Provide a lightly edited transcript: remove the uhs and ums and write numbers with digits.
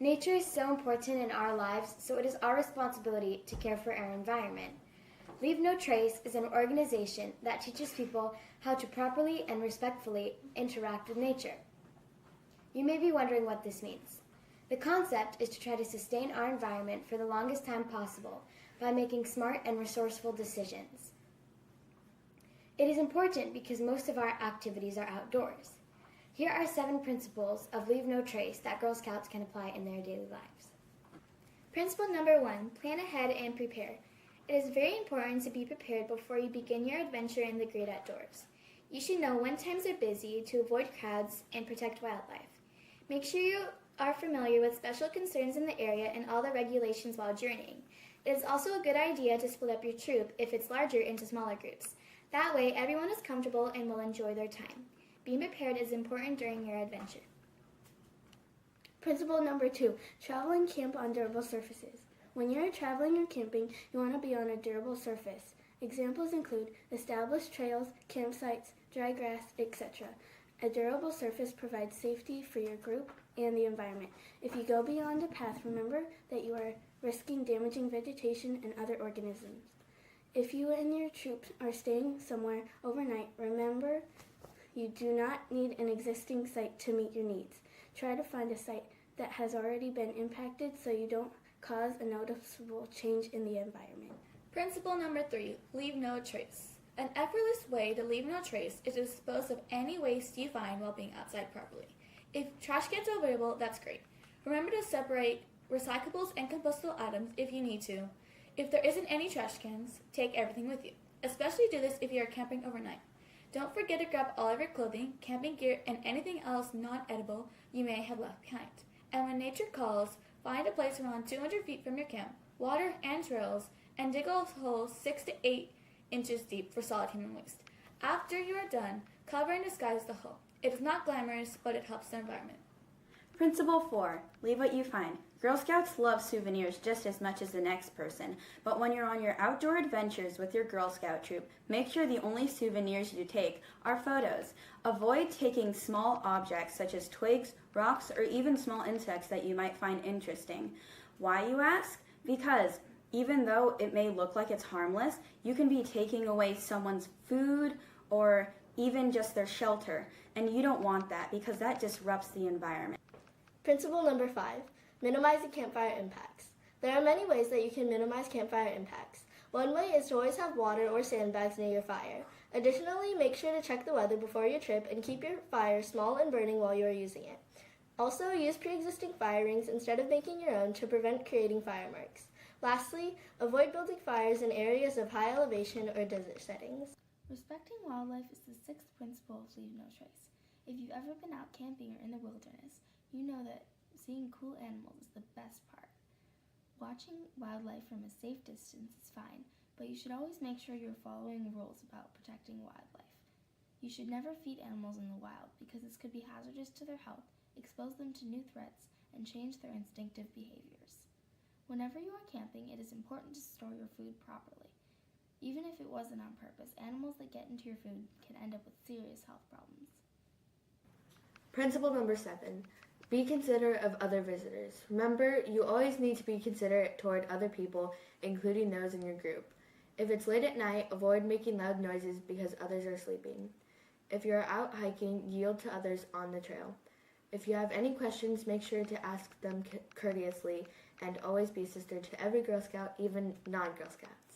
Nature is so important in our lives, so it is our responsibility to care for our environment. Leave No Trace is an organization that teaches people how to properly and respectfully interact with nature. You may be wondering what this means. The concept is to try to sustain our environment for the longest time possible by making smart and resourceful decisions. It is important because most of our activities are outdoors. Here are 7 principles of Leave No Trace that Girl Scouts can apply in their daily lives. Principle number 1, plan ahead and prepare. It is very important to be prepared before you begin your adventure in the great outdoors. You should know when times are busy to avoid crowds and protect wildlife. Make sure you are familiar with special concerns in the area and all the regulations while journeying. It is also a good idea to split up your troop if it's larger into smaller groups. That way, everyone is comfortable and will enjoy their time. Being prepared is important during your adventure. Principle number 2, travel and camp on durable surfaces. When you're traveling or camping, you want to be on a durable surface. Examples include established trails, campsites, dry grass, etc. A durable surface provides safety for your group and the environment. If you go beyond a path, remember that you are risking damaging vegetation and other organisms. If you and your troops are staying somewhere overnight, remember you do not need an existing site to meet your needs. Try to find a site that has already been impacted so you don't cause a noticeable change in the environment. Principle number 3, leave no trace. An effortless way to leave no trace is to dispose of any waste you find while being outside properly. If trash cans are available, that's great. Remember to separate recyclables and compostable items if you need to. If there isn't any trash cans, take everything with you. Especially do this if you are camping overnight. Don't forget to grab all of your clothing, camping gear, and anything else non-edible you may have left behind. And when nature calls, find a place around 200 feet from your camp, water and trails, and dig a hole 6 to 8 inches deep for solid human waste. After you are done, cover and disguise the hole. It is not glamorous, but it helps the environment. Principle 4, leave what you find. Girl Scouts love souvenirs just as much as the next person, but when you're on your outdoor adventures with your Girl Scout troop, make sure the only souvenirs you take are photos. Avoid taking small objects such as twigs, rocks, or even small insects that you might find interesting. Why, you ask? Because even though it may look like it's harmless, you can be taking away someone's food or even just their shelter, and you don't want that because that disrupts the environment. Principle number 5, minimizing campfire impacts. There are many ways that you can minimize campfire impacts. One way is to always have water or sandbags near your fire. Additionally, make sure to check the weather before your trip and keep your fire small and burning while you are using it. Also, use pre-existing fire rings instead of making your own to prevent creating fire marks. Lastly, avoid building fires in areas of high elevation or desert settings. Respecting wildlife is the 6th principle of Leave No Trace. If you've ever been out camping or in the wilderness, you know that seeing cool animals is the best part. Watching wildlife from a safe distance is fine, but you should always make sure you're following rules about protecting wildlife. You should never feed animals in the wild because this could be hazardous to their health, expose them to new threats, and change their instinctive behaviors. Whenever you are camping, it is important to store your food properly. Even if it wasn't on purpose, animals that get into your food can end up with serious health problems. Principle number 7, be considerate of other visitors. Remember, you always need to be considerate toward other people, including those in your group. If it's late at night, avoid making loud noises because others are sleeping. If you're out hiking, yield to others on the trail. If you have any questions, make sure to ask them courteously, and always be a sister to every Girl Scout, even non-Girl Scouts.